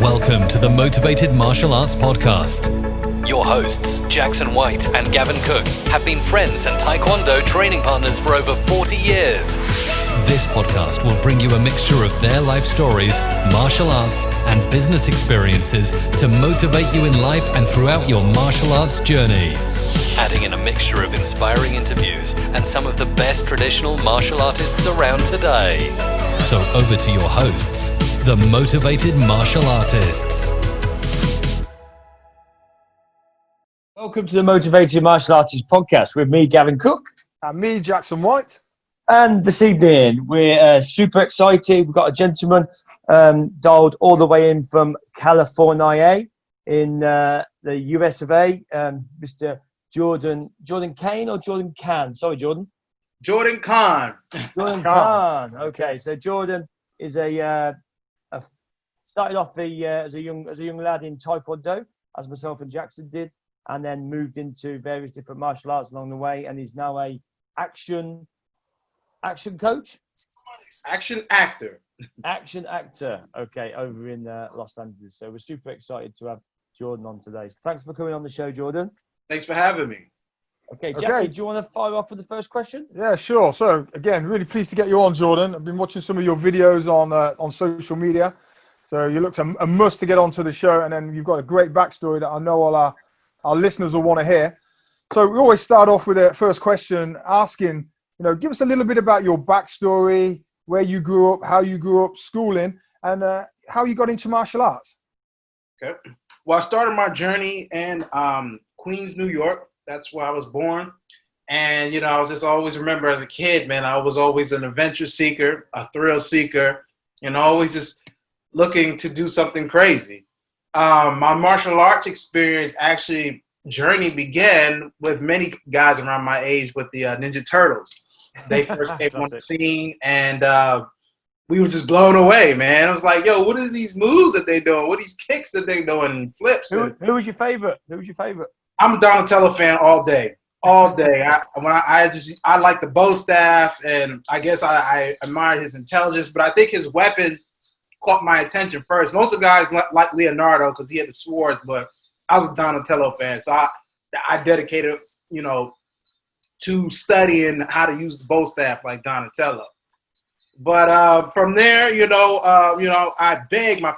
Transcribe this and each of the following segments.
Welcome to the Motivated Martial Arts Podcast. Your hosts, Jackson White and Gavin Cook, have been friends and Taekwondo training partners for over 40 years. This podcast will bring you a mixture of their life stories, martial arts, and business experiences to motivate you in life and throughout your martial arts journey. Adding in a mixture of inspiring interviews and some of the best traditional martial artists around today. So over to your hosts, the Motivated Martial Artists. Welcome to the Motivated Martial Artists Podcast with me, Gavin Cook. And me, Jackson White. And this evening, we're super excited. We've got a gentleman dialed all the way in from California in the US of A, Mr. Jordan Cann or Jordan Cann? Sorry, Jordan. Jordan Cann. Jordan Cann. Okay, so Jordan is started off as a young lad in Taekwondo, as myself and Jackson did, and then moved into various different martial arts along the way, and he's now a action coach, action actor. Action actor. Okay, over in Los Angeles. So we're super excited to have Jordan on today. So thanks for coming on the show, Jordan. Thanks for having me. Okay, Jackie, do you want to fire off with the first question? Yeah, sure. So, again, really pleased to get you on, Jordan. I've been watching some of your videos on social media. So you looked a must to get onto the show, and then you've got a great backstory that I know all our listeners will want to hear. So we always start off with a first question asking, give us a little bit about your backstory, where you grew up, how you grew up, schooling, and how you got into martial arts. Okay. Well, I started my journey in Queens, New York. That's where I was born. And, I was just always remember as a kid, man, I was always an adventure seeker, a thrill seeker, always just looking to do something crazy. My martial arts experience journey began with many guys around my age with the Ninja Turtles. They first came on the scene, and we were just blown away, man. I was like, yo, what are these moves that they doing? What are these kicks that they doing and flips? Who was your favorite? I'm a Donatello fan all day. I like the bow staff, and I guess I admired his intelligence, but I think his weapon caught my attention first. Most of the guys like Leonardo because he had the swords, but I was a Donatello fan, so I dedicated, to studying how to use the bow staff like Donatello. But from there, I begged my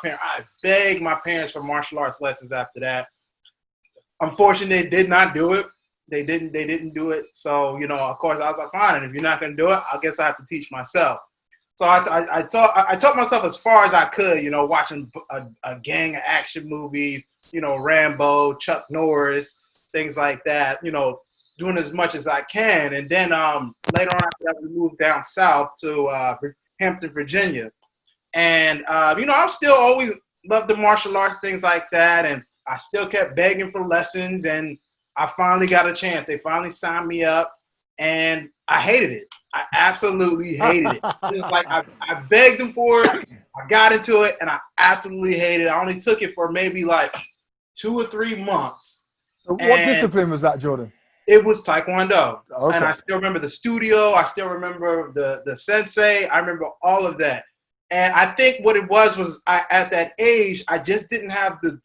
parents for martial arts lessons after that. Unfortunately, they did not do it. They didn't do it. So, of course, I was like, fine. And if you're not going to do it, I guess I have to teach myself. So I taught myself as far as I could, watching a gang of action movies, Rambo, Chuck Norris, things like that, doing as much as I can. And then later on after that, we moved down south to Hampton, Virginia. And, I'm still always loved the martial arts, things like that. And I still kept begging for lessons. And I finally got a chance. They finally signed me up. And I hated it. I absolutely hated it. It's like I begged them for it. I got into it, and I absolutely hated it. I only took it for maybe like 2 or 3 months. So what discipline was that, Jordan? It was Taekwondo. Okay. And I still remember the studio. I still remember the sensei. I remember all of that. And I think what it was at that age, I just didn't have the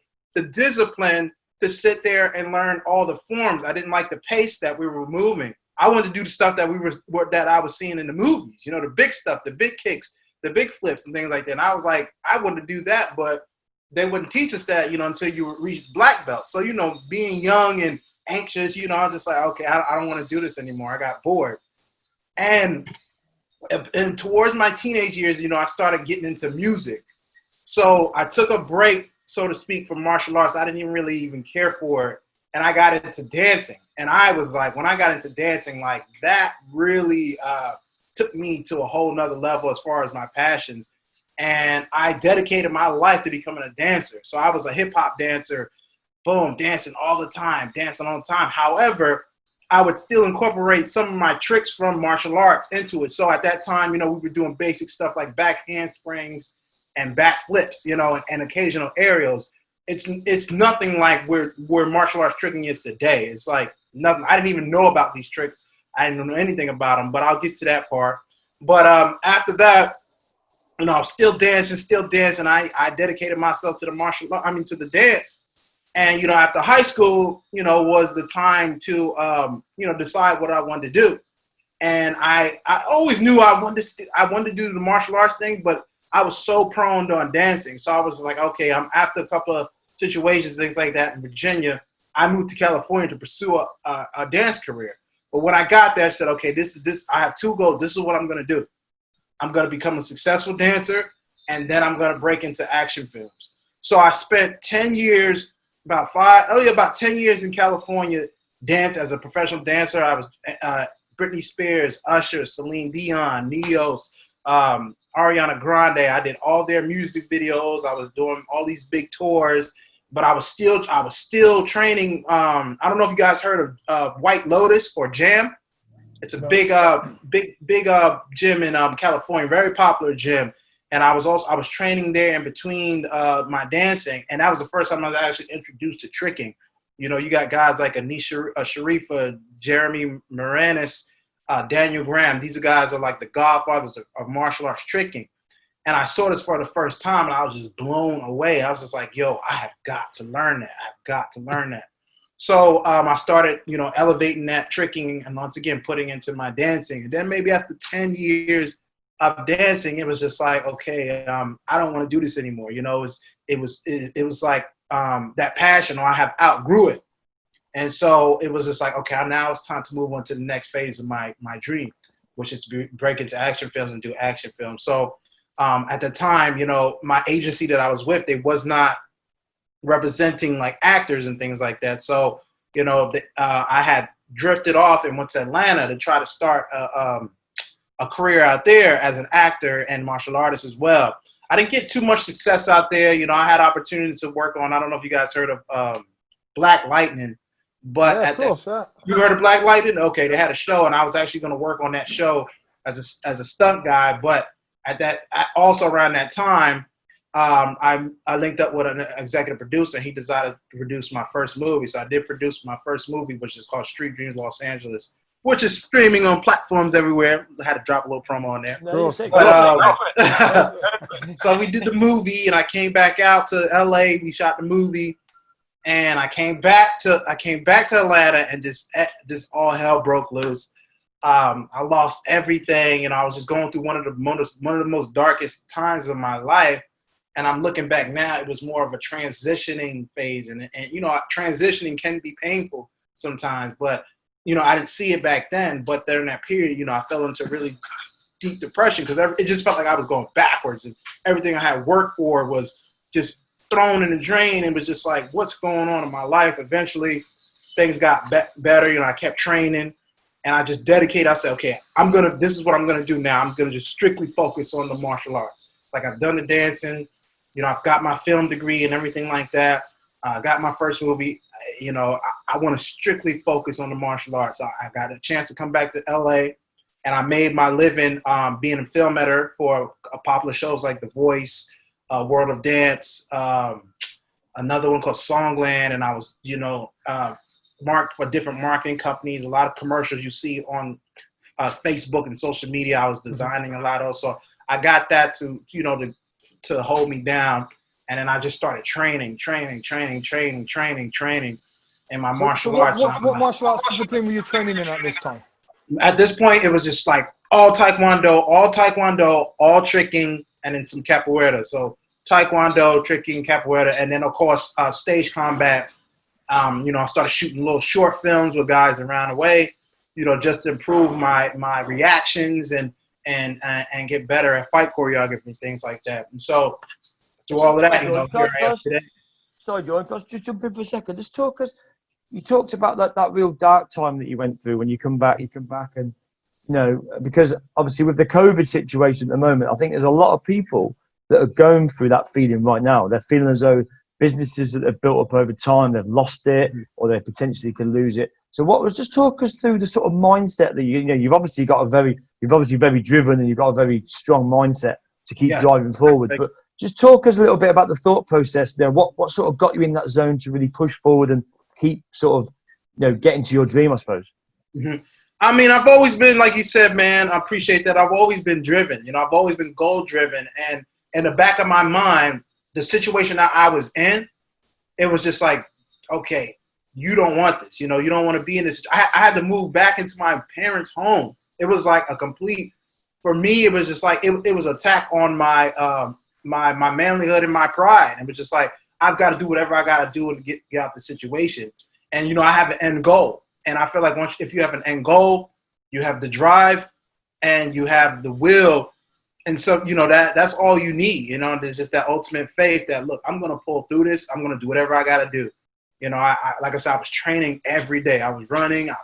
discipline to sit there and learn all the forms. I didn't like the pace that we were moving. I wanted to do the stuff that I was seeing in the movies, the big stuff, the big kicks, the big flips and things like that. And I was like, I wanted to do that, but they wouldn't teach us that, until you reached black belt. So, being young and anxious, I'm just like, okay, I don't want to do this anymore. I got bored. And towards my teenage years, I started getting into music. So I took a break, so to speak, from martial arts. I didn't even really care for it. And I got into dancing. And I was like, when I got into dancing, like that really took me to a whole nother level as far as my passions. And I dedicated my life to becoming a dancer. So I was a hip hop dancer, boom, dancing all the time. However, I would still incorporate some of my tricks from martial arts into it. So at that time, we were doing basic stuff like back handsprings and back flips, and occasional aerials. It's nothing like where martial arts tricking is today. It's like nothing. I didn't even know about these tricks. I didn't know anything about them, but I'll get to that part. But after that, I was still dancing. I dedicated myself to to the dance. And, after high school, was the time to, decide what I wanted to do. And I always knew I wanted to do the martial arts thing, but I was so prone on dancing. So I was like, okay, after a couple of situations, things like that in Virginia, I moved to California to pursue a dance career. But when I got there, I said, okay, I have two goals. This is what I'm going to do. I'm going to become a successful dancer, and then I'm going to break into action films. So I spent 10 years, about 10 years in California, dance as a professional dancer. I was Britney Spears, Usher, Celine Dion, Neos, Ariana Grande. I did all their music videos. I was doing all these big tours, but I was still training. I don't know if you guys heard of White Lotus or Jam. It's a big gym in California, very popular gym. And I was training there in between my dancing, and that was the first time I was actually introduced to tricking. You got guys like Anisha Sharifa, Jeremy Moranis, Daniel Graham. These guys are like the godfathers of martial arts tricking. And I saw this for the first time, and I was just blown away. I was just like, yo, I have got to learn that. I've got to learn that. So I started, elevating that tricking and once again putting into my dancing. And then maybe after 10 years of dancing, it was just like, okay, I don't want to do this anymore. It was like that passion, or I have outgrew it. And so it was just like, okay, now it's time to move on to the next phase of my dream, which is to break into action films and do action films. So at the time, my agency that I was with, they was not representing like actors and things like that. So, I had drifted off and went to Atlanta to try to start a career out there as an actor and martial artist as well. I didn't get too much success out there. I had opportunities to work on, I don't know if you guys heard of Black Lightning, but you heard of Black Lightning? Okay, they had a show, and I was actually going to work on that show as a stunt guy. But also around that time, I linked up with an executive producer, and he decided to produce my first movie. So I did produce my first movie, which is called Street Dreams Los Angeles, which is streaming on platforms everywhere. I had to drop a little promo on there. So we did the movie, and I came back out to LA. We shot the movie, and I came back to Atlanta, and this all hell broke loose. I lost everything, and I was just going through one of the most darkest times of my life. And I'm looking back now, it was more of a transitioning phase, and transitioning can be painful sometimes, but I didn't see it back then. But during that period, I fell into really deep depression because it just felt like I was going backwards, and everything I had worked for was just thrown in the drain. And was just like, what's going on in my life? Eventually, things got better. I kept training, and I just dedicated. I said, okay, this is what I'm gonna do now. I'm gonna just strictly focus on the martial arts. Like, I've done the dancing. I've got my film degree and everything like that. I got my first movie. I want to strictly focus on the martial arts. I got a chance to come back to LA, and I made my living being a film editor for popular shows like The Voice, World of Dance, another one called Songland, and I was, marked for different marketing companies. A lot of commercials you see on Facebook and social media, I was designing a lot of. So I got that to hold me down. And then I just started training in my martial arts. What martial arts discipline were you training in at this time? At this point, it was just like all Taekwondo, all tricking, and then some capoeira. So Taekwondo, tricking, capoeira, and then, of course, stage combat. I started shooting little short films with guys around the way, just to improve my reactions and get better at fight choreography, things like that. And so through all of that, here I am today. Sorry, Jordan, just jump in for a second. Just talk us. You talked about that real dark time that you went through. When you come back, and because obviously with the COVID situation at the moment, I think there's a lot of people that are going through that feeling right now. They're feeling as though businesses that they've built up over time, they've lost it, or they potentially can lose it. So just talk us through the sort of mindset that you've obviously very driven, and you've got a very strong mindset to keep driving forward. But just talk us a little bit about the thought process there. What sort of got you in that zone to really push forward and keep sort of, getting to your dream, I suppose? Mm-hmm. I mean, I've always been, like you said, man, I appreciate that. I've always been driven. You know, I've always been goal driven. And in the back of my mind, the situation that I was in, it was just like, okay, you don't want this. You know, you don't want to be in this. I had to move back into my parents' home. It was like a complete, for me, it was just like, it was an attack on my my manlyhood and my pride. It was just like, I've got to do whatever I got to do to get out the situation. And, you know, I have an end goal. And I feel like if you have an end goal, you have the drive and you have the will. And so, you know, that's all you need. You know, there's just that ultimate faith that, look, I'm going to pull through this. I'm going to do whatever I got to do. You know, I like I said, I was training every day. I was running. I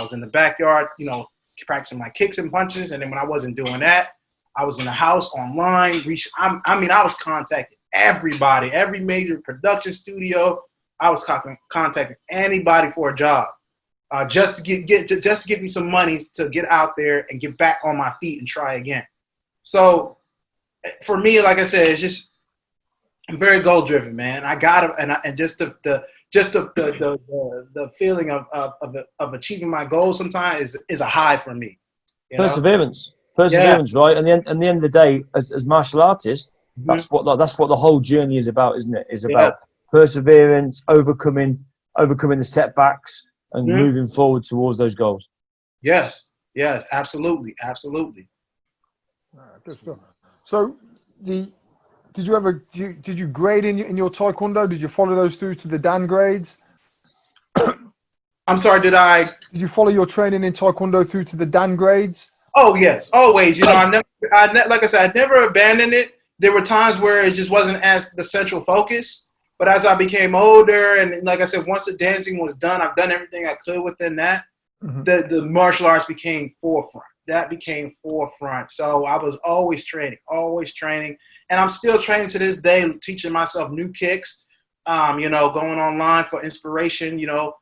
was in the backyard, you know, practicing my kicks and punches. And then when I wasn't doing that, I was in the house online. I was contacting everybody, every major production studio. I was contacting anybody for a job. Just to get me some money to get out there and get back on my feet and try again. So for me, like I said, it's just, I'm very goal driven, man. I got it, and just the feeling of achieving my goals sometimes is a high for me. Perseverance, right? And the end of the day, as martial artists, that's what the whole journey is about, isn't it? It's about perseverance, overcoming the setbacks, and moving forward towards those goals. Yes, absolutely. Good stuff. So, did you grade in your Taekwondo? Did you follow those through to the Dan grades? I'm sorry, did you follow your training in Taekwondo through to the Dan grades? Oh yes, always. You know, like I said, I never abandoned it. There were times where it just wasn't as the central focus. But as I became older, and like I said, once the dancing was done, I've done everything I could within that. The martial arts became forefront. That became forefront. So I was always training. And I'm still training to this day, teaching myself new kicks, you know, going online for inspiration, you know,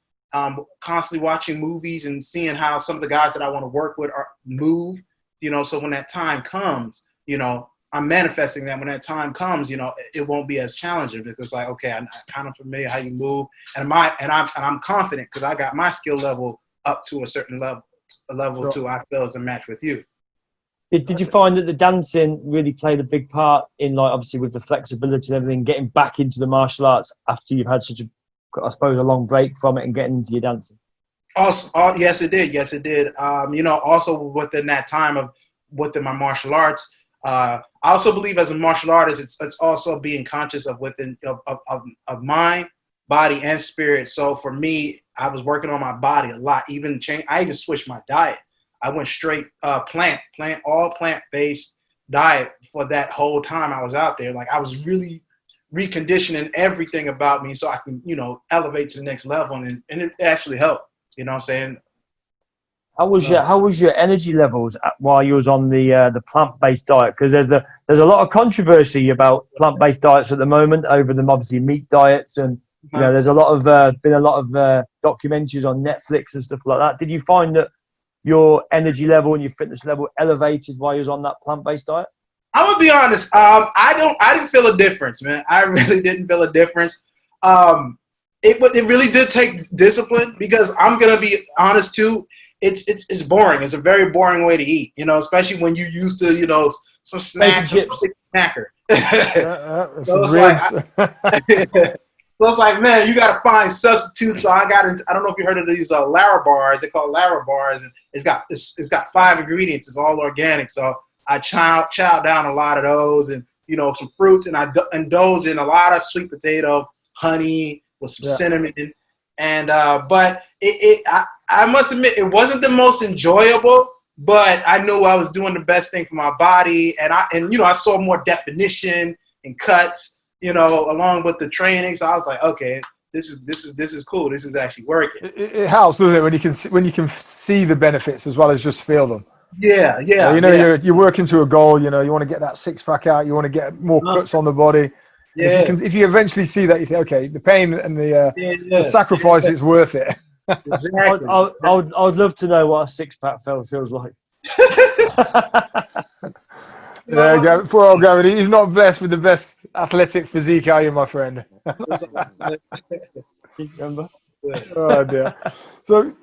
constantly watching movies and seeing how some of the guys that I want to work with move, you know, so when that time comes, you know, I'm manifesting that when that time comes, you know, it won't be as challenging because like, okay, I'm kind of familiar how you move, and I'm confident because I got my skill level up to a certain level too. I feel is a match with you. Did you find that the dancing really played a big part in, like, obviously with the flexibility and everything, getting back into the martial arts after you've had such a, I suppose, a long break from it and getting into your dancing? Also, yes, it did. You know, also within that time within my martial arts. I also believe as a martial artist, it's also being conscious of mind, body, and spirit. So for me, I was working on my body a lot. I even switched my diet. I went straight all plant-based diet for that whole time I was out there. Like I was really reconditioning everything about me so I can, you know, elevate to the next level, and it actually helped. You know what I'm saying? How was your energy levels while you was on the plant-based diet? Because there's a lot of controversy about plant-based diets at the moment over them, obviously meat diets, and you know there's been a lot of documentaries on Netflix and stuff like that. Did you find that your energy level and your fitness level elevated while you was on that plant-based diet? I'm gonna be honest. I didn't feel a difference, man. I really didn't feel a difference. It really did take discipline because I'm gonna be honest too. It's boring. It's a very boring way to eat, you know, especially when you're used to, you know, some snacks, snacker. So it's like, man, you got to find substitutes. So I don't know if you heard of these Lara bars. They're called Lara bars, and it's got 5 ingredients. It's all organic. So I chow down a lot of those, and you know, some fruits, and I indulge in a lot of sweet potato, honey with some cinnamon, and but I must admit it wasn't the most enjoyable, but I knew I was doing the best thing for my body, and you know, I saw more definition and cuts, you know, along with the training. So I was like, okay, this is cool. This is actually working. It helps, doesn't it, when you can see the benefits as well as just feel them. Yeah. You know, you're working to a goal. You know, you want to get that 6-pack out. You want to get more cuts on the body. Yeah. If you eventually see that, you think, okay, the pain and the sacrifice is worth it. Exactly. I would love to know what a 6-pack feels like. Yeah, poor old Gavin. He's not blessed with the best athletic physique, are you, my friend? Remember? Oh dear. So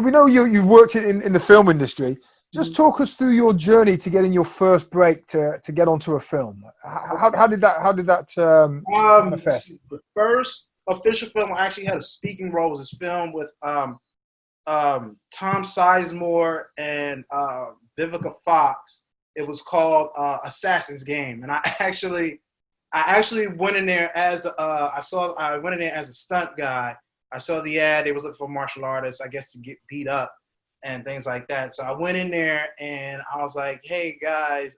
we know you've worked in the film industry. Just talk us through your journey to getting your first break to get onto a film. How did that manifest? The first official film I actually had a speaking role was this film with Tom Sizemore and Vivica Fox. It was called Assassin's Game, and I actually went in there as I went in there as a stunt guy. I saw the ad. They was looking for martial artists, I guess, to get beat up and things like that. So I went in there and I was like, "Hey guys,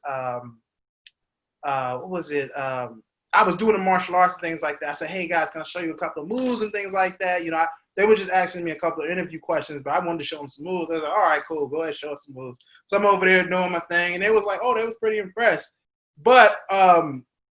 what was it? I was doing the martial arts and things like that. I said, "Hey guys, can I show you a couple of moves and things like that?" You know, they were just asking me a couple of interview questions, but I wanted to show them some moves. I was like, "All right, cool, go ahead, show us some moves." So I'm over there doing my thing, and they was like, "Oh, they was pretty impressed." But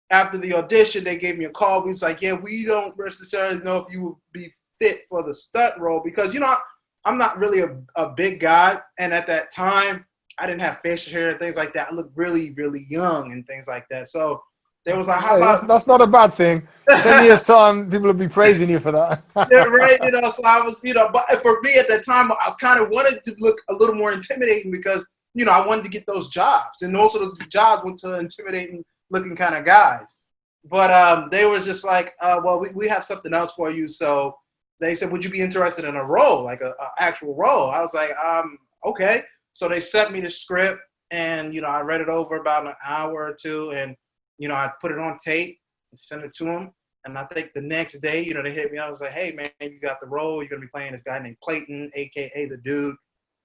after the audition, they gave me a call. We was like, "Yeah, we don't necessarily know if you would be fit for the stunt role because, you know, I'm not really a big guy, and at that time, I didn't have facial hair and things like that. I looked really, really young and things like that." So they was like, "How about?" That's not a bad thing. 10 years time, people will be praising you for that. Yeah, right. You know, so I was, you know, but for me at that time, I kind of wanted to look a little more intimidating because, you know, I wanted to get those jobs, and most of those jobs went to intimidating looking kind of guys. But they were just like, "Well, we have something else for you." So they said, "Would you be interested in a role, like a actual role?" I was like, "Okay." So they sent me the script, and, you know, I read it over about an hour or two, and, you know, I put it on tape and sent it to them. And I think the next day, you know, they hit me up. I was like, "Hey, man, you got the role. You're going to be playing this guy named Clayton, a.k.a. The Dude."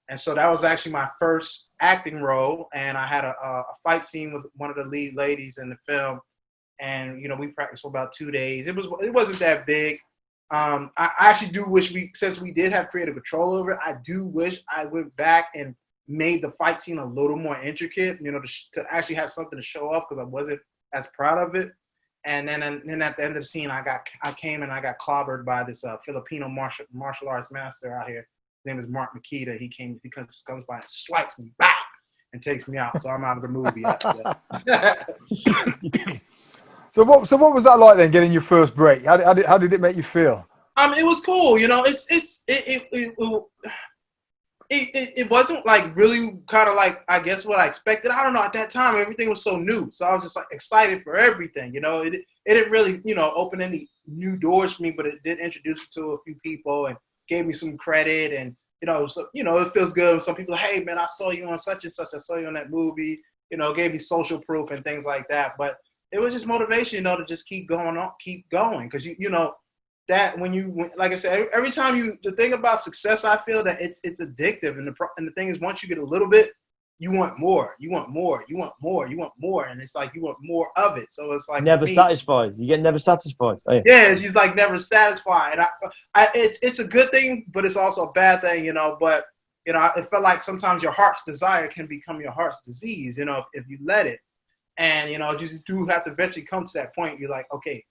And so that was actually my first acting role. And I had a fight scene with one of the lead ladies in the film. And, you know, we practiced for about 2 days. It wasn't that big. I actually do wish since we did have creative control over it, I do wish I went back and made the fight scene a little more intricate, you know, to actually have something to show off because I wasn't as proud of it. And then at the end of the scene, I came and I got clobbered by this Filipino martial arts master out here. His name is Mark Makita. He just comes by and swipes me back and takes me out. So I'm out of the movie after that. So what was that like then, getting your first break? How did it make you feel? It was cool. You know, it wasn't like really kind of like, I guess, what I expected. I don't know. At that time, everything was so new. So I was just like excited for everything. You know, it didn't really, you know, open any new doors for me, but it did introduce me to a few people and gave me some credit. And, you know, so, you know, it feels good when some people, "Hey, man, I saw you on such and such. I saw you on that movie." You know, gave me social proof and things like that. But it was just motivation, you know, to just keep going. Because, you know, that like I said, every time the thing about success, I feel that it's addictive. And the thing is, once you get a little bit, you want more, you want more, you want more, you want more. And it's like, you want more of it. So it's like never satisfied. You get never satisfied. Oh, yeah. Yeah, she's like never satisfied. It's a good thing, but it's also a bad thing, you know. But, you know, it felt like sometimes your heart's desire can become your heart's disease, you know, if you let it. And, you know, you just do have to eventually come to that point. You're like, okay,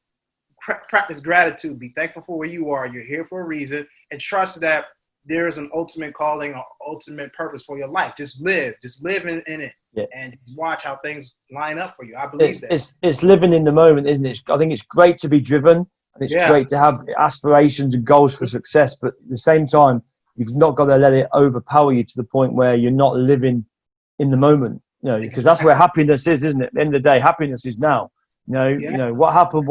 practice gratitude. Be thankful for where you are. You're here for a reason. And trust that there is an ultimate calling or ultimate purpose for your life. Just live in it. Yeah. And watch how things line up for you. I believe it's living in the moment, isn't it? I think it's great to be driven, and it's great to have aspirations and goals for success. But at the same time, you've not got to let it overpower you to the point where you're not living in the moment. You know, because that's where happiness is, isn't it? At the end of the day, happiness is now. You know, what happened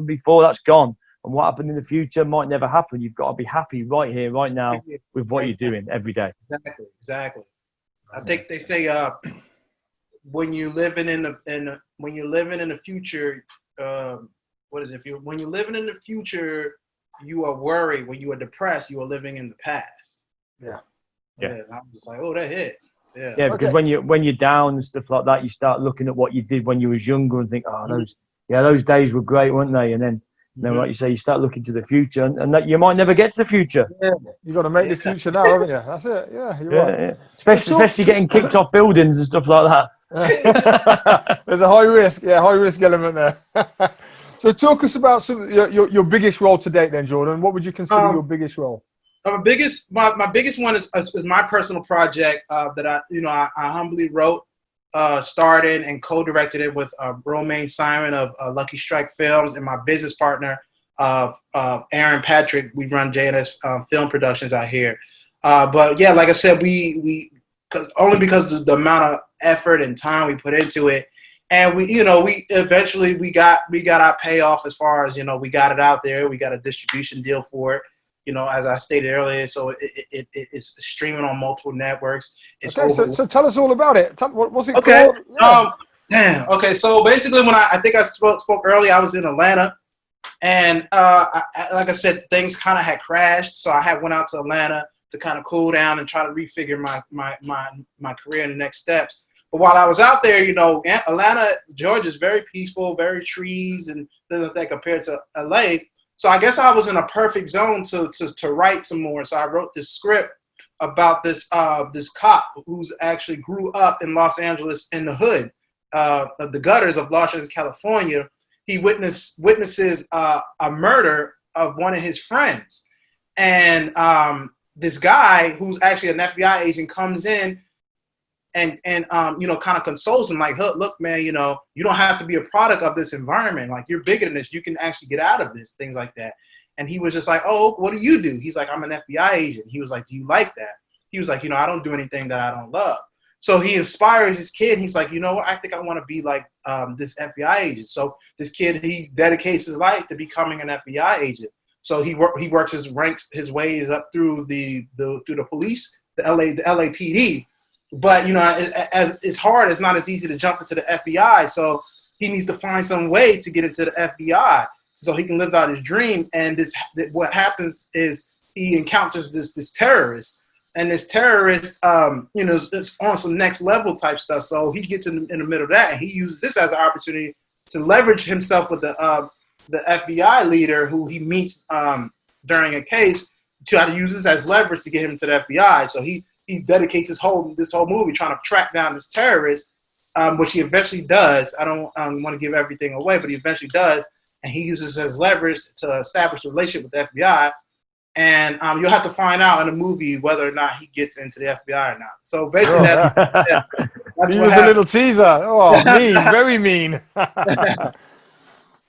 before, that's gone. And what happened in the future might never happen. You've got to be happy right here, right now, with what you're doing every day. Exactly. I think they say when you're living in the future, when you're living in the future, you are worried. When you are depressed, you are living in the past. Yeah. And I'm just like, oh, that hit. Yeah, because when you're down and stuff like that, you start looking at what you did when you was younger and think, oh, those days were great, weren't they? And then, you know, like you say, you start looking to the future, and that you might never get to the future. Yeah, you got to make the future now, haven't you? That's it. Yeah, you're right. Yeah. Especially getting kicked off buildings and stuff like that. There's a high risk element there. So talk us about your biggest role to date, then, Jordan. What would you consider your biggest role? My biggest one is my personal project that I humbly wrote, started and co-directed it with Romaine Simon of Lucky Strike Films and my business partner Aaron Patrick. We run J&S Film Productions out here. But yeah, like I said, we because of the amount of effort and time we put into it, and we eventually we got our payoff as far as we got it out there. We got a distribution deal for it. As I stated earlier, so it's streaming on multiple networks. It's okay, so tell us all about it. What's it called? Yeah. Okay, so basically, when I think I spoke earlier, I was in Atlanta, and like I said, things kind of had crashed, so I went out to Atlanta to kind of cool down and try to refigure my career and the next steps. But while I was out there, Atlanta, Georgia is very peaceful, very trees and things like that compared to LA. So I guess I was in a perfect zone to write some more. So I wrote this script about this cop who's actually grew up in Los Angeles in the hood, of the gutters of Los Angeles, California. He witnesses a murder of one of his friends, and this guy who's actually an FBI agent comes in and kind of consoles him, like, look, man, you don't have to be a product of this environment. Like, you're bigger than this. You can actually get out of this, things like that. And he was just like, oh, what do you do? He's like, I'm an FBI agent. He was like, do you like that? He was like, I don't do anything that I don't love. So he inspires his kid. He's like, what? I think I want to be like this FBI agent. So this kid, he dedicates his life to becoming an FBI agent. So he works his ways up through the police, the LAPD. But as it's hard, it's not as easy to jump into the FBI. So he needs to find some way to get into the FBI so he can live out his dream. And what happens is he encounters this terrorist, and this terrorist, it's on some next level type stuff. So he gets in the middle of that, and he uses this as an opportunity to leverage himself with the FBI leader who he meets during a case, to try to use this as leverage to get him to the FBI. So he dedicates this whole movie trying to track down this terrorist, which he eventually does. I don't want to give everything away, but he eventually does, and he uses it as leverage to establish a relationship with the FBI. And you'll have to find out in the movie whether or not he gets into the FBI or not. So basically, that's what happened. A little teaser. Oh, mean, very mean. And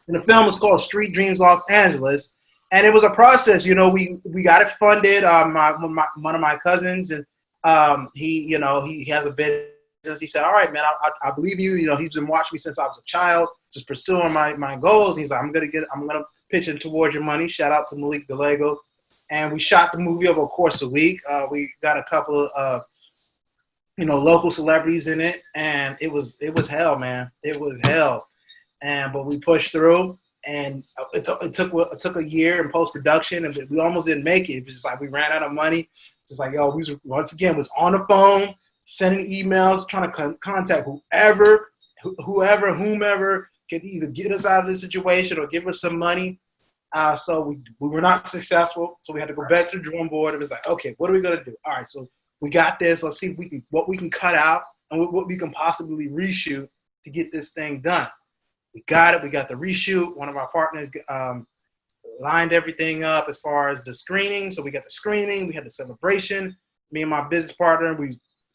the film was called Street Dreams Los Angeles, and it was a process. We got it funded. One of my cousins, and he has a business. He said, "All right, man, I believe you. He's been watching me since I was a child, just pursuing my goals." He's like, I'm gonna pitch in towards your money. Shout out to Malik DeLego. And we shot the movie over a course of a week. We got a couple of local celebrities in it, and it was hell, man. It was hell. But we pushed through, and it took a year in post production, and we almost didn't make it. It was just like we ran out of money. Just like, we was on the phone, sending emails, trying to contact whomever could either get us out of this situation or give us some money. So we were not successful. So we had to go back to the drawing board. It was like, okay, what are we gonna do? All right, so we got this. Let's see what we can cut out and what we can possibly reshoot to get this thing done. We got it. We got the reshoot. One of our partners lined everything up as far as the screening. So we got the screening. We had the celebration. Me and my business partner,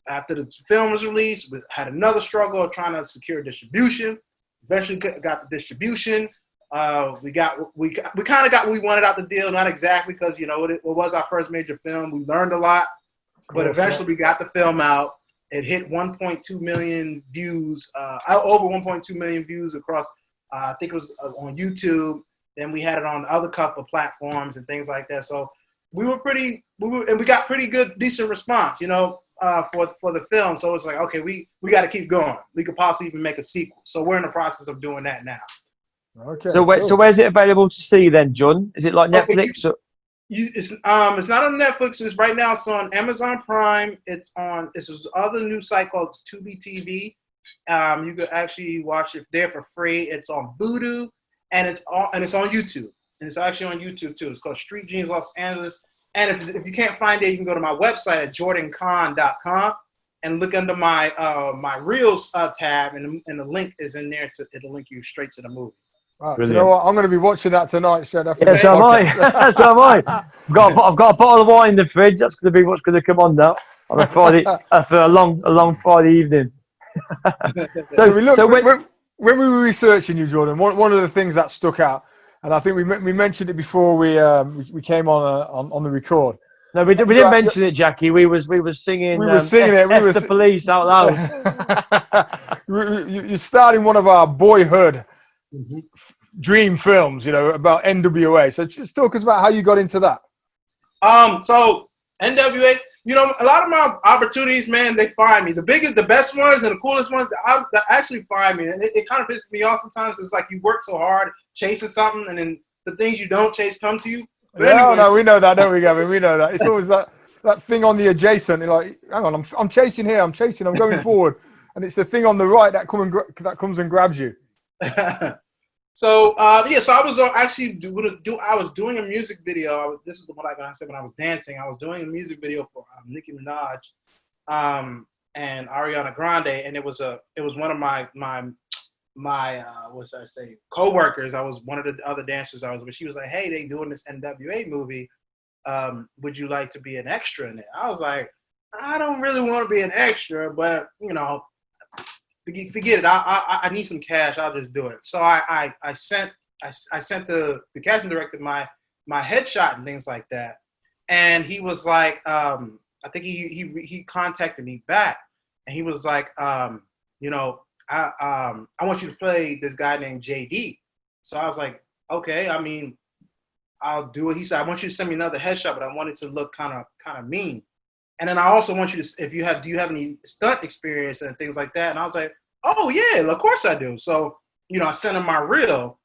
after the film was released, we had another struggle of trying to secure distribution. Eventually got the distribution. We kind of got what we wanted out the deal. Not exactly, because it was our first major film. We learned a lot, but eventually we got the film out. It hit 1.2 million views, over 1.2 million views across. I think it was on YouTube. Then we had it on other couple of platforms and things like that. So we got pretty good, decent response, for the film. So it's like, okay, we got to keep going. We could possibly even make a sequel. So we're in the process of doing that now. Okay. So where's it available to see then, John? Is it like Netflix? It's not on Netflix. It's right now. It's on Amazon Prime. It's on this other new site called Tubi TV. You could actually watch it there for free. It's on Vudu, and it's on YouTube. And it's actually on YouTube too. It's called Street Dreams Los Angeles. And if you can't find it, you can go to my website at jordancann.com and look under my my Reels tab, and the link is in there. It'll link you straight to the movie. Right, you know what? I'm going to be watching that tonight, straight after. Yeah, so am I. So am I. I've got a bottle of wine in the fridge. That's going to be what's going to come on now on a Friday after a long Friday evening. When we were researching you, Jordan, one of the things that stuck out, And I think we mentioned it before we came on the record. No, we didn't mention it, Jackie. We was singing. We were singing it. We were the police out loud. You're starting one of our boyhood dream films, about NWA. So just talk us about how you got into that. So NWA, a lot of my opportunities, man, they find me. The best ones and the coolest ones that actually find me. And it kind of pisses me off sometimes because it's like you work so hard chasing something and then the things you don't chase come to you. But anyway. No, we know that, don't we, Gavin? We know that. It's always that thing on the adjacent. You're like, hang on, I'm chasing here. I'm going forward. And it's the thing on the right that comes and grabs you. So I was actually I was doing a music video. This is what I said when I was dancing. I was doing a music video for Nicki Minaj and Ariana Grande, and it was one of my what should I say, co-workers. I was one of the other dancers but she was like, hey, they doing this NWA movie. Would you like to be an extra in it? I was like, I don't really want to be an extra, but forget it. I need some cash. I'll just do it. So I sent the casting director my headshot and things like that, and he was like, I think he contacted me back, and he was like, I want you to play this guy named JD. So I was like, okay, I mean, I'll do it. He said, I want you to send me another headshot, but I want it to look kind of mean. And then I also want you to, do you have any stunt experience and things like that? And I was like, oh yeah, of course I do. So, I sent him my reel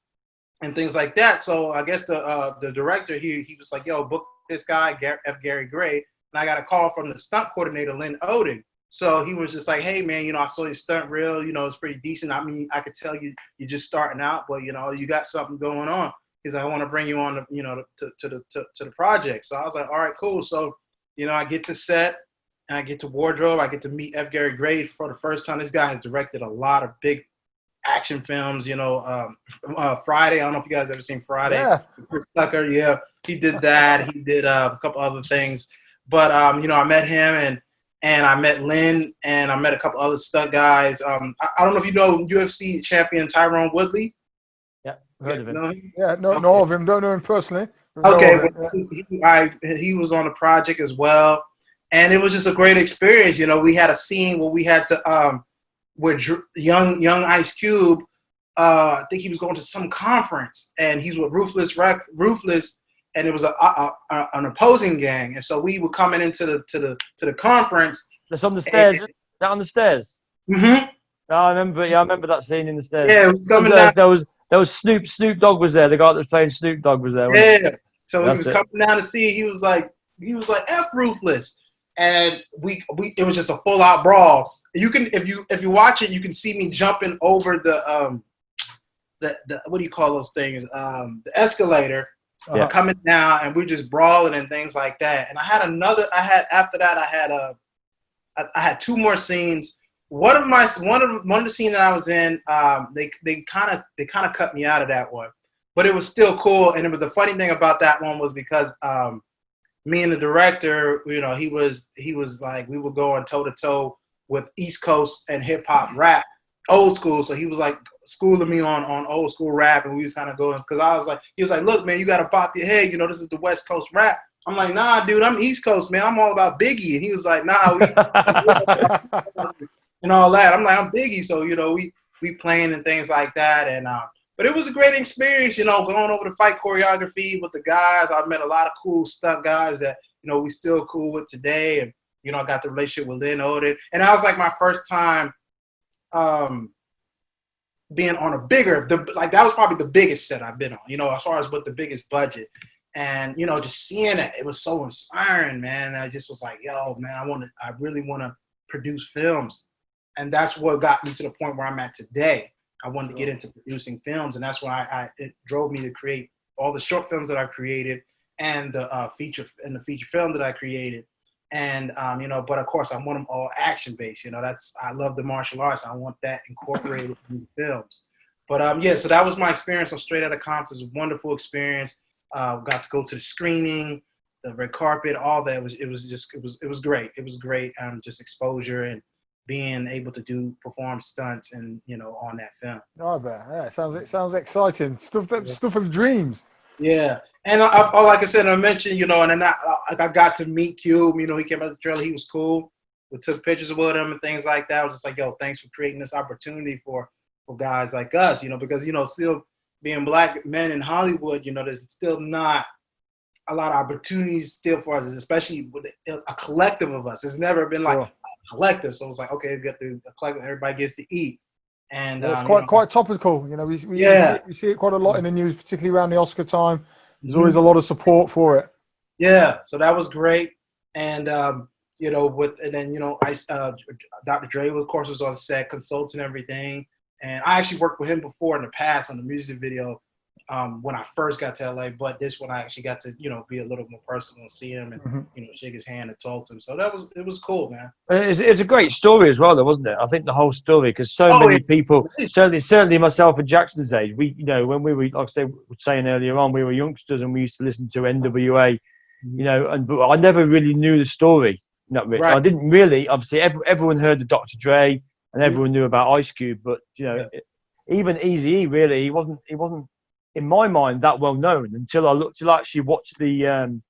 and things like that. So I guess the director, he was like, yo, book this guy, F. Gary Gray. And I got a call from the stunt coordinator, Lynn Oden. So he was just like, hey man, I saw your stunt reel, it's pretty decent. I mean, I could tell you're just starting out, but you got something going on. Because I want to bring you on, to the project. So I was like, all right, cool. So, I get to set and I get to wardrobe. I get to meet F. Gary Gray for the first time. This guy has directed a lot of big action films. Friday. I don't know if you guys ever seen Friday. Yeah. Chris Tucker. Yeah, he did that. He did a couple other things. But I met him and I met Lynn and I met a couple other stunt guys. I don't know if you know UFC champion Tyrone Woodley. Heard of him. Yeah, know of him. Don't know him personally. Okay, he was on the project as well, and it was just a great experience. We had a scene where we had to where young Ice Cube, I think he was going to some conference, and he's with Ruthless, and it was an opposing gang, and so we were coming into the conference. That's on the stairs. Is that on the stairs? Mm-hmm. No, I remember that scene in the stairs. Yeah, coming down. There was Snoop Dogg was there. The guy that was playing Snoop Dogg was there. Yeah. So he was coming down to see. He was like F Ruthless, and it was just a full out brawl. You can if you watch it, you can see me jumping over the what do you call those things? The escalator, coming down, and we're just brawling and things like that. And after that I had two more scenes. One of the scenes that I was in, they kind of cut me out of that one, but it was still cool. And the funny thing about that one was because me and the director, he was like, we were going toe to toe with East Coast and hip hop rap, old school. So he was like schooling me on old school rap, and we was kind of going because he was like, look man, you got to pop your head. This is the West Coast rap. I'm like, nah, dude, I'm East Coast, man. I'm all about Biggie. And he was like, nah, and all that. I'm like, I'm Biggie, so we playing and things like that. And but it was a great experience, going over the fight choreography with the guys. I met a lot of cool stunt guys that we still cool with today, and I got the relationship with Lynn Oden, and that was like my first time being on a that was probably the biggest set I've been on, as far as with the biggest budget. And just seeing it was so inspiring, man. I just was like, yo, man, I really want to produce films. And that's what got me to the point where I'm at today. I wanted to get into producing films, and that's why it drove me to create all the short films that I created and the feature film that I created. And but of course I want them all action based. I love the martial arts. I want that incorporated in films. But so that was my experience on Straight Outta Compton. It was a wonderful experience. Got to go to the screening, the red carpet, all that. It was great. It was great. Just exposure and being able to perform stunts and, you know, on that film. Oh, I bet. Yeah, it sounds exciting. Stuff of dreams. Yeah. And like I said, I mentioned, you know, and then I got to meet Cube. You know, he came out the trailer. He was cool. We took pictures with him and things like that. I was just like, yo, thanks for creating this opportunity for guys like us, you know, because, you know, still being black men in Hollywood, you know, there's still not a lot of opportunities still for us, especially with a collective of us. It's never been like a collective. So it's like, okay, we get the collective, everybody gets to eat. And it's quite topical. You know, we see it quite a lot in the news, particularly around the Oscar time. There's always a lot of support for it. Yeah, so that was great. And you know, and then, you know, Dr. Dre, of course, was on set, consulting everything. And I actually worked with him before in the past on the music video when I first got to LA. But this one I actually got to, you know, be a little more personal and see him and, you know, shake his hand and talk to him. So it was cool, man. It's a great story as well, though, wasn't it? I think the whole story, because many people, certainly myself at Jackson's age, we, you know, when we were, like I was saying earlier on, we were youngsters and we used to listen to NWA, you know, but I never really knew the story. Not really. Right. I didn't really. Obviously, everyone heard of Dr. Dre and everyone knew about Ice Cube, but you know, even Eazy-E, really, he wasn't in my mind that well known until I actually watched the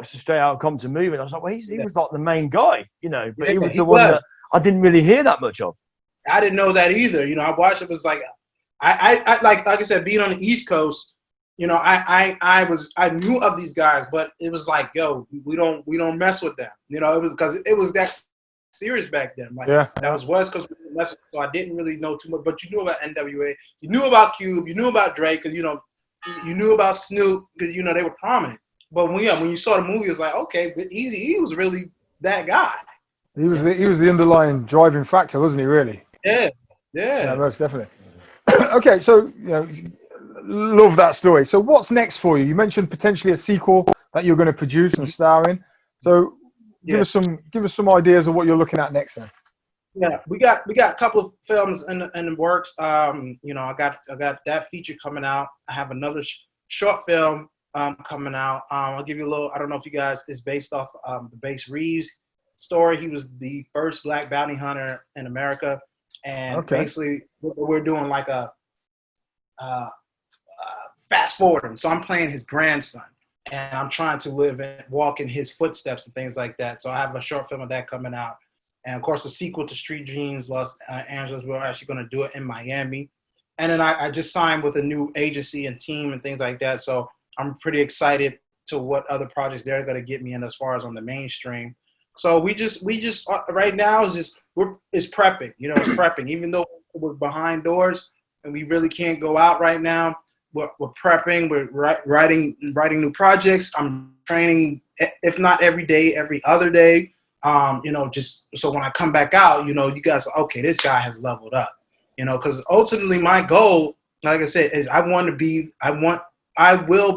Straight Outta Compton movie. And I was like, well, he was like the main guy, you know, but he was the one that I didn't really hear that much of. I didn't know that either. You know, I watched it. Was like, I like I said, being on the East Coast. You know, I knew of these guys, but it was like, yo, we don't mess with them. You know, it was because it was that serious back then. Like, that was West Coast, so I didn't really know too much. But you knew about NWA, you knew about Cube, you knew about Drake, because, you know, you knew about Snoop, because, you know, they were prominent. But when you saw the movie, it was like, okay, but Eazy-E was really that guy. He was the underlying driving factor, wasn't he? Really? Yeah, most definitely. Okay, so you know. Love that story. So what's next for you? You mentioned potentially a sequel that you're going to produce and star in. So give us some ideas of what you're looking at next then. Yeah, we got a couple of films in the works. You know, I got that feature coming out. I have another short film coming out. I'll give you a little. I don't know if you guys. It's based off the Bass Reeves story. He was the first black bounty hunter in America, and basically we're doing like a fast forwarding. So I'm playing his grandson, and I'm trying to walk in his footsteps and things like that. So I have a short film of that coming out. And of course, the sequel to Street Dreams, Los Angeles, we're actually going to do it in Miami. And then I just signed with a new agency and team and things like that. So I'm pretty excited to what other projects they're going to get me in as far as on the mainstream. So we just right now is prepping, you know, it's prepping, even though we're behind doors and we really can't go out right now. We're prepping. We're writing new projects. I'm training, if not every day, every other day. You know, just so when I come back out, you know, you guys are, okay, this guy has leveled up. You know, because ultimately my goal, like I said, is I will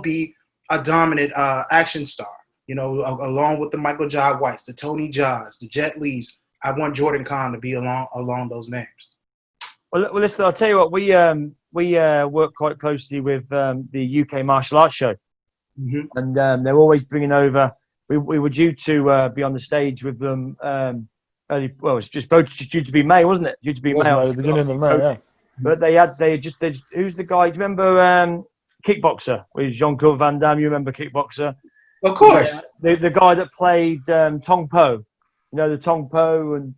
be a dominant action star. You know, along with the Michael Jai Whites, the Tony Jaa's, the Jet Lees. I want Jordan Cann to be along those names. Well, listen, I'll tell you what, we work quite closely with the UK martial arts show, and they're always bringing over. We were due to be on the stage with them early. Well, it's just due to be May, wasn't it? Due to be May, the beginning of May, yeah. But they just who's the guy? Do you remember Kickboxer with Jean-Claude Van Damme? You remember Kickboxer? Of course. The guy that played Tong Po. You know, the Tong Po and.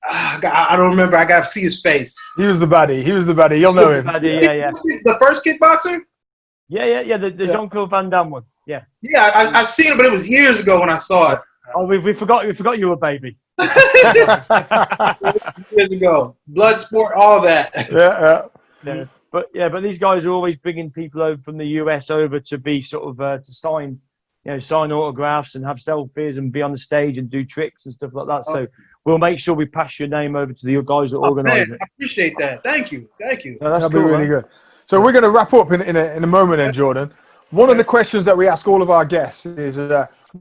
I don't remember. I gotta see his face. He was the baddie. You'll know him. Yeah. The first kickboxer? Yeah. The Jean-Claude Van Damme one. Yeah. Yeah, I seen it, but it was years ago when I saw it. Oh, we forgot you were a baby. Years ago. Blood sport, all that. Yeah. But these guys are always bringing people over from the US over to be sort of to sign autographs and have selfies and be on the stage and do tricks and stuff like that. So we'll make sure we pass your name over to the guys that organise it. I appreciate that. Thank you. No, that'll be really good. So we're going to wrap up in a moment then, Jordan. One of the questions that we ask all of our guests is,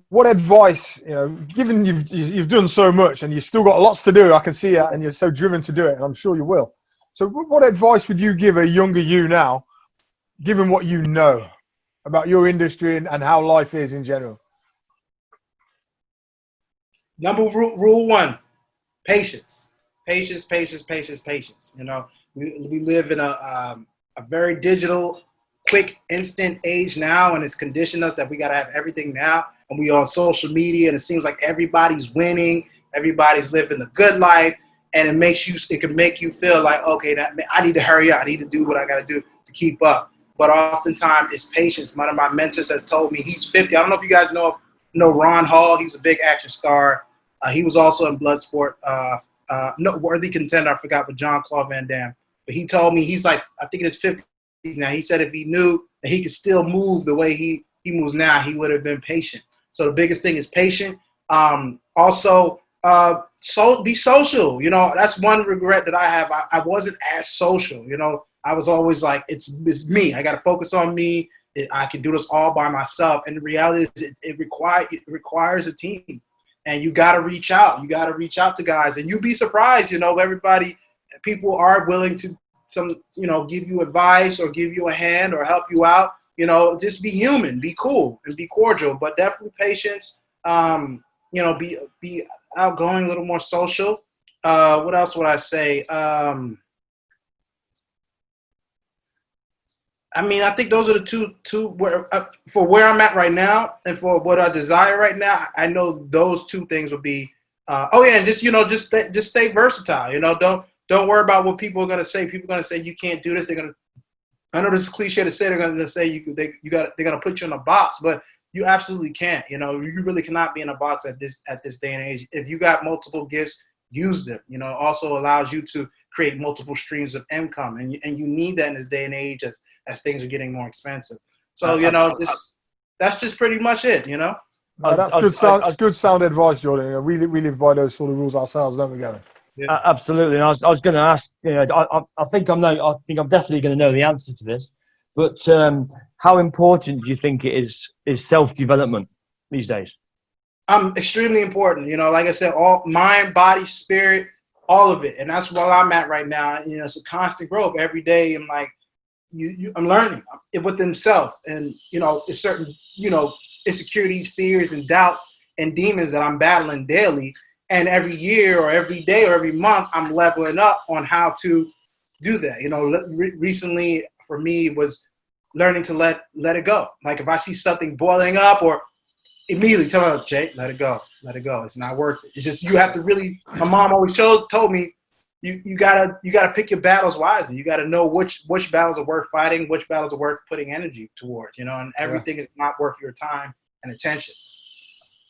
what advice, you know, given you've done so much and you've still got lots to do, I can see that, and you're so driven to do it, and I'm sure you will. So what advice would you give a younger you now, given what you know about your industry and how life is in general? Rule one, patience. patience, patience, patience, patience. You know, we live in a very digital, quick, instant age now, and it's conditioned us that we got to have everything now. And we on social media, and it seems like everybody's winning, everybody's living the good life, and it can make you feel like, okay, I need to hurry up, I need to do what I got to do to keep up. But oftentimes it's patience. One of my mentors has told me, he's 50. I don't know if you guys know Ron Hall. He was a big action star. He was also in Bloodsport. No, Worthy Contender, I forgot, with Jean-Claude Van Damme. But he told me, he's like, I think in his 50s now. He said if he knew that he could still move the way he moves now, he would have been patient. So the biggest thing is patient. Also, be social. You know, that's one regret that I have. I wasn't as social. You know, I was always like, it's me. I got to focus on me. I can do this all by myself. And the reality is it requires a team. And you got to reach out. You got to reach out to guys. And you'd be surprised, you know, people are willing to give you advice or give you a hand or help you out. You know, just be human, be cool, and be cordial. But definitely patience. You know, be outgoing, a little more social. What else would I say? I mean, I think those are the two where, for where I'm at right now and for what I desire right now. I know those two things would be. And just stay versatile. You know, don't worry about what people are gonna say. People are gonna say you can't do this. I know this is cliche to say. They're gonna say they're gonna put you in a box, but you absolutely can't. You know, you really cannot be in a box at this day and age. If you got multiple gifts, use them. You know, also allows you to create multiple streams of income, and you need that in this day and age as things are getting more expensive. So that's just pretty much it. You know. That's good sound advice, Jordan. You know, we live by those sort of rules ourselves, don't we, Gavin? Yeah. Absolutely. And I was going to ask. You know, I think I'm definitely going to know the answer to this. But how important do you think it is self-development these days? Extremely important. You know, like I said, all mind, body, spirit, all of it, and that's where I'm at right now. You know, it's a constant growth every day. I'm like, I'm learning within self, and you know, it's certain insecurities, fears, and doubts and demons that I'm battling daily. And every year or every day or every month, I'm leveling up on how to do that. You know, recently for me was learning to let it go. Like if I see something boiling up, or immediately tell me, Jay, let it go. It's not worth it. It's just, you have to really, my mom always told me, you gotta pick your battles wisely. You gotta know which battles are worth fighting, which battles are worth putting energy towards, you know, and everything is not worth your time and attention.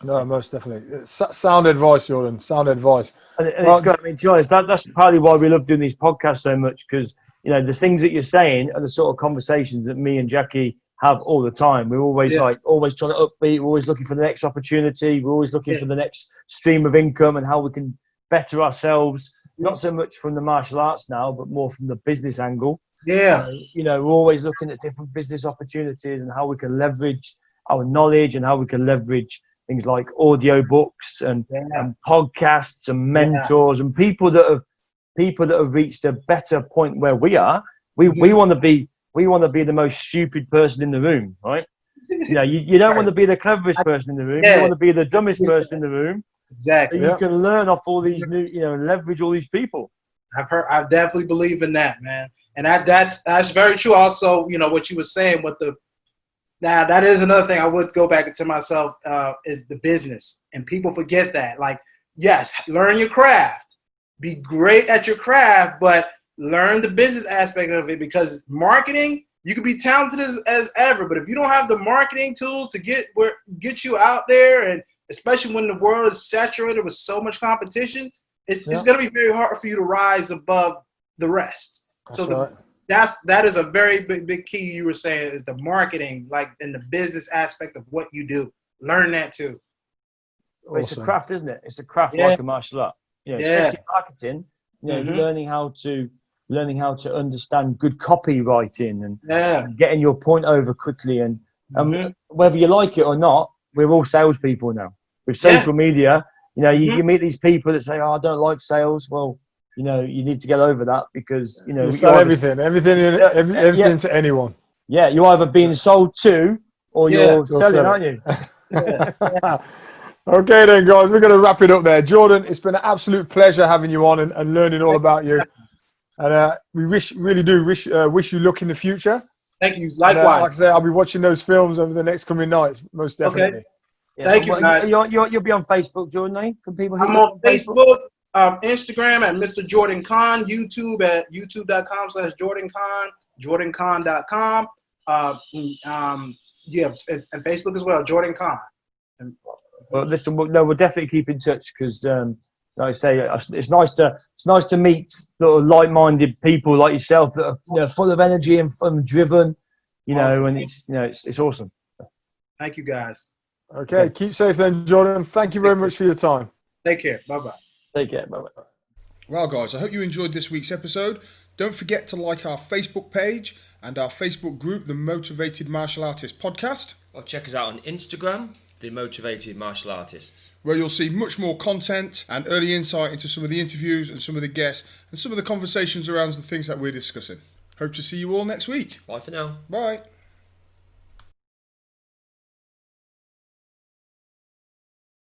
No, most definitely. Sound advice, Jordan. Sound advice. And it's got, I mean, to be honest, that's partly why we love doing these podcasts so much, because, you know, the things that you're saying are the sort of conversations that me and Jackie have all the time. We're always always trying to upbeat. We're always looking for the next opportunity. We're always looking for the next stream of income and how we can better ourselves. Not so much from the martial arts now, but more from the business angle. Yeah. You know, we're always looking at different business opportunities and how we can leverage our knowledge and how we can leverage things like audio books and podcasts and mentors and people that have reached a better point where we are. We want to be the most stupid person in the room, right? You know, you don't want to be the cleverest person in the room. You want to be the dumbest person in the room. Exactly. So you can learn off all these new, you know, leverage all these people. I definitely believe in that, man. And that's very true. Also, you know, what you were saying with that is another thing I would go back into myself, is the business. And people forget that. Like, yes, learn your craft. Be great at your craft, but learn the business aspect of it, because marketing, you can be talented as ever, but if you don't have the marketing tools to get you out there, and especially when the world is saturated with so much competition, it's going to be very hard for you to rise above the rest. That is a very big key you were saying, is the marketing, like in the business aspect of what you do. Learn that too. Awesome. It's a craft, isn't it? It's a craft like a martial art. You know, especially marketing. You know, learning how to understand good copywriting and getting your point over quickly. And whether you like it or not, we're all salespeople now. With social media, you know, you meet these people that say, "Oh, I don't like sales." Well, you know, you need to get over that, because, you know, you sell everything to anyone. Yeah, you're either being sold to or you're selling, aren't you? Okay then, guys, we're going to wrap it up there. Jordan, it's been an absolute pleasure having you on and learning all about you. And we really do wish you luck in the future. Thank you. Likewise. And, like I say, I'll be watching those films over the next coming nights, most definitely. Okay. Yeah, Thank you, guys. You'll be on Facebook, Jordan, eh? Can people hit I'm you on Facebook? Instagram at Mr. Jordan Cann, YouTube at youtube.com/Jordan Cann, jordancon.com. Yeah, and Facebook as well, Jordan Cann. Well, listen, we'll definitely keep in touch because, like I say, it's nice to meet sort of like-minded people like yourself that are full of energy and fun, driven, Awesome. and it's awesome. Thank you, guys. Okay, keep safe then, Jordan. Thank you very much for your time. Take care. Bye-bye. Take care. Bye-bye. Well, guys, I hope you enjoyed this week's episode. Don't forget to like our Facebook page and our Facebook group, The Motivated Martial Artist Podcast. Or check us out on Instagram, The Motivated Martial Artists, where you'll see much more content and early insight into some of the interviews and some of the guests and some of the conversations around the things that we're discussing. Hope to see you all next week. Bye for now. Bye.